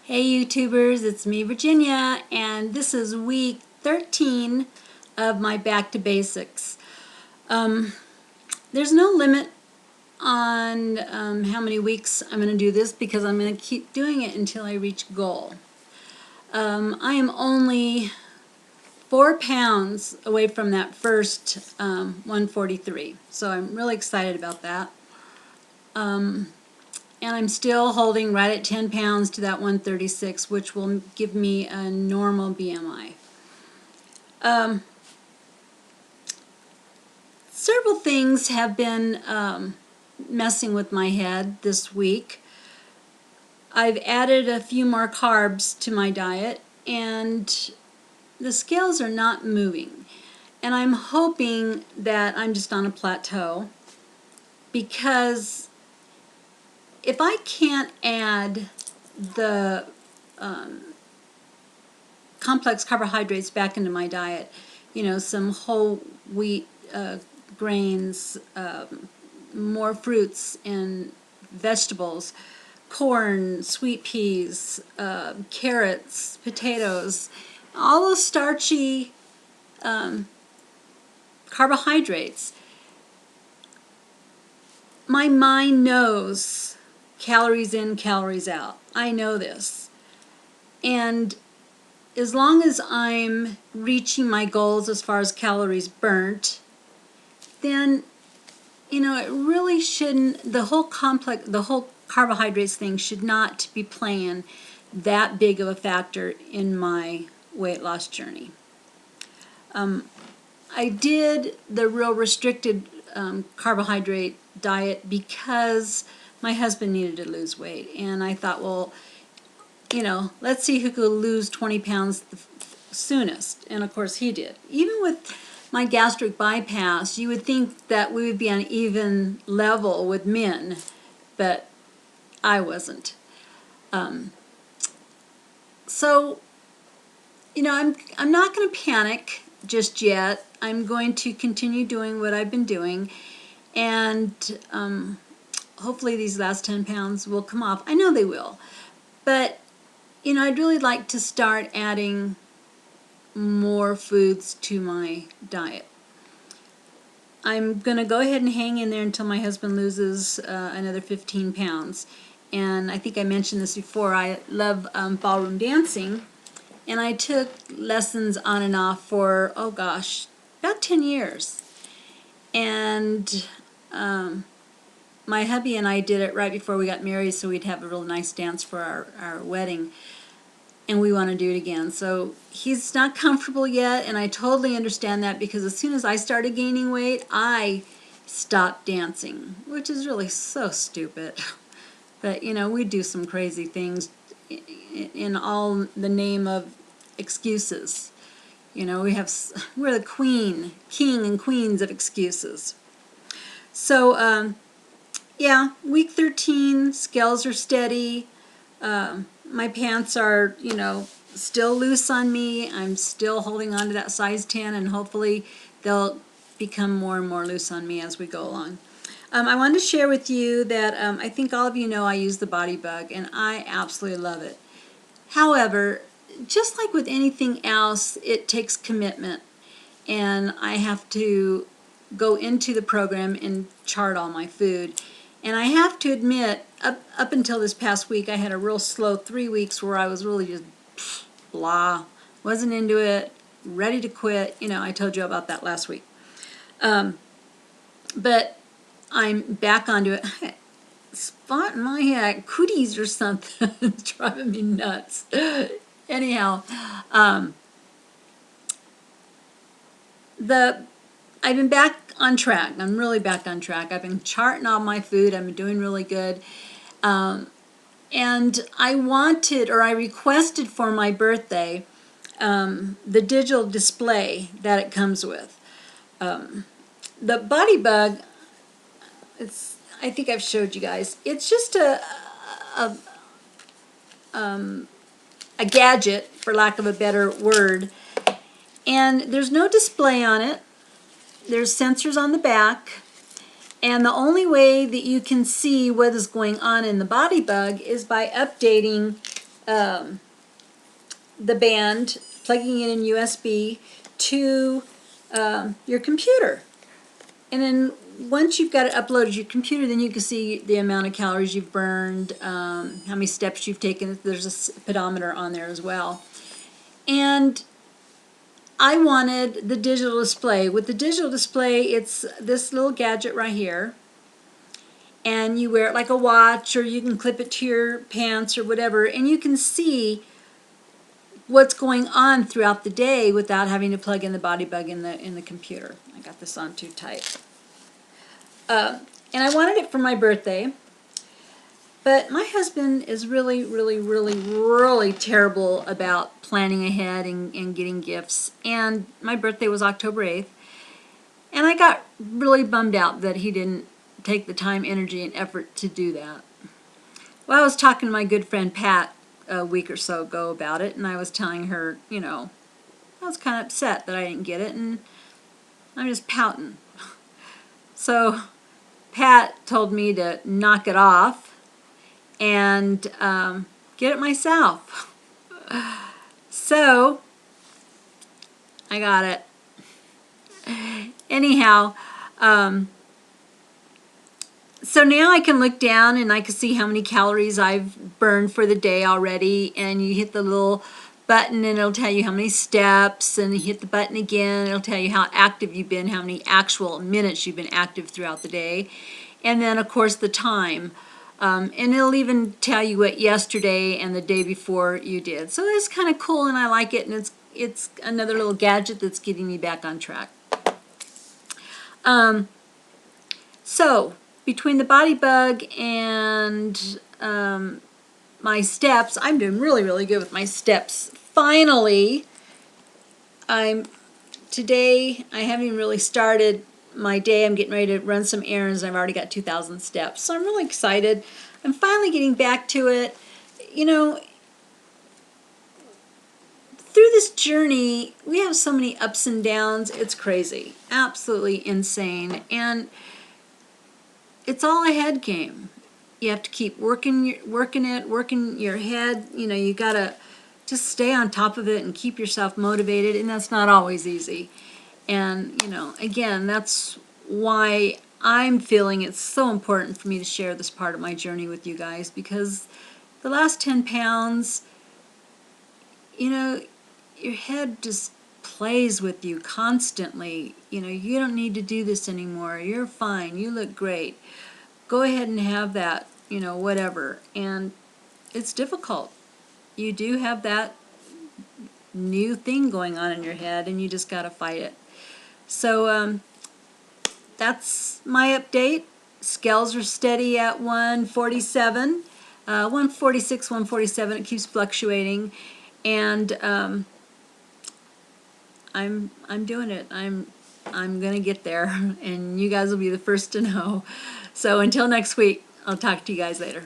Hey YouTubers, it's me Virginia, and this is week 13 of my Back to Basics. There's no limit on how many weeks I'm going to do this because I'm going to keep doing it until I reach goal. I am only 4 pounds away from that first 143, so I'm really excited about that. And I'm still holding right at 10 pounds to that 136, which will give me a normal BMI. Several things have been messing with my head this week. I've added a few more carbs to my diet, and the scales are not moving. And I'm hoping that I'm just on a plateau, because if I can't add the complex carbohydrates back into my diet, you know, some whole wheat grains, more fruits and vegetables, corn, sweet peas, carrots, potatoes, all those starchy carbohydrates. My mind knows calories in, calories out. I know this. And as long as I'm reaching my goals as far as calories burnt, then, you know, it really shouldn't, the whole carbohydrates thing should not be playing that big of a factor in my weight loss journey. I did the real restricted carbohydrate diet because my husband needed to lose weight, and I thought, well, you know, let's see who could lose 20 pounds the soonest. And of course he did. Even with my gastric bypass, you would think that we would be on an even level with men, but I wasn't. So, you know, I'm not going to panic just yet. I'm going to continue doing what I've been doing, and hopefully these last 10 pounds will come off. I know they will, but you know, I'd really like to start adding more foods to my diet. I'm going to go ahead and hang in there until my husband loses another 15 pounds. And I think I mentioned this before, I love ballroom dancing, and I took lessons on and off for, oh gosh, about 10 years. And my hubby and I did it right before we got married, so we'd have a real nice dance for our wedding. And we want to do it again. So he's not comfortable yet, and I totally understand that, because as soon as I started gaining weight, I stopped dancing, which is really so stupid. But, you know, we do some crazy things in all the name of excuses. You know, we're the king and queens of excuses. So, yeah, week 13, scales are steady. My pants are, you know, still loose on me. I'm still holding on to that size 10, and hopefully they'll become more and more loose on me as we go along. I wanted to share with you that I think all of you know I use the Body Bug, and I absolutely love it. However, just like with anything else, it takes commitment, and I have to go into the program and chart all my food. And I have to admit, up until this past week, I had a real slow 3 weeks where I was really just blah, wasn't into it, ready to quit. You know, I told you about that last week. But I'm back onto it. Spot in my head, cooties or something. It's driving me nuts. Anyhow, I've been back on track. I'm really back on track. I've been charting all my food. I've been doing really good. And I requested for my birthday the digital display that it comes with. The Body Bug, I think I've showed you guys. It's just a gadget, for lack of a better word. And there's no display on it. There's sensors on the back. And the only way that you can see what is going on in the Body Bug is by updating the band, plugging it in USB to your computer. And then once you've got it uploaded to your computer, then you can see the amount of calories you've burned, how many steps you've taken. There's a pedometer on there as well. And I wanted the digital display. With the digital display, it's this little gadget right here. And you wear it like a watch, or you can clip it to your pants or whatever, and you can see what's going on throughout the day without having to plug in the BodyBugg in the computer. I got this on too tight. And I wanted it for my birthday, but my husband is really, really, really, really terrible about planning ahead and getting gifts. And my birthday was October 8th, and I got really bummed out that he didn't take the time, energy, and effort to do that. Well, I was talking to my good friend Pat a week or so ago about it, and I was telling her, you know, I was kind of upset that I didn't get it, and I'm just pouting. So Pat told me to knock it off and get it myself. So I got it. Anyhow, so now I can look down and I can see how many calories I've burned for the day already, and you hit the little button and it'll tell you how many steps, and you hit the button again, it'll tell you how active you've been, how many actual minutes you've been active throughout the day, and then of course the time. And it'll even tell you what yesterday and the day before you did. So it's kind of cool, and I like it, and it's another little gadget that's getting me back on track. So between the BodyBugg and my steps, I'm doing really, really good with my steps. Finally, today I haven't even really started my day. I'm getting ready to run some errands. I've already got 2,000 steps, so I'm really excited. I'm finally getting back to it. You know, through this journey, we have so many ups and downs. It's crazy, absolutely insane, and it's all a head game. You have to keep working your head. You know, you gotta just stay on top of it and keep yourself motivated, and that's not always easy. And, you know, again, that's why I'm feeling it's so important for me to share this part of my journey with you guys, because the last 10 pounds, you know, your head just plays with you constantly. You know, you don't need to do this anymore. You're fine. You look great. Go ahead and have that, you know, whatever. And it's difficult. You do have that new thing going on in your head, and you just got to fight it. So that's my update. Scales are steady at 147, 146, 147. It keeps fluctuating, and I'm doing it. I'm gonna get there, and you guys will be the first to know. So until next week, I'll talk to you guys later.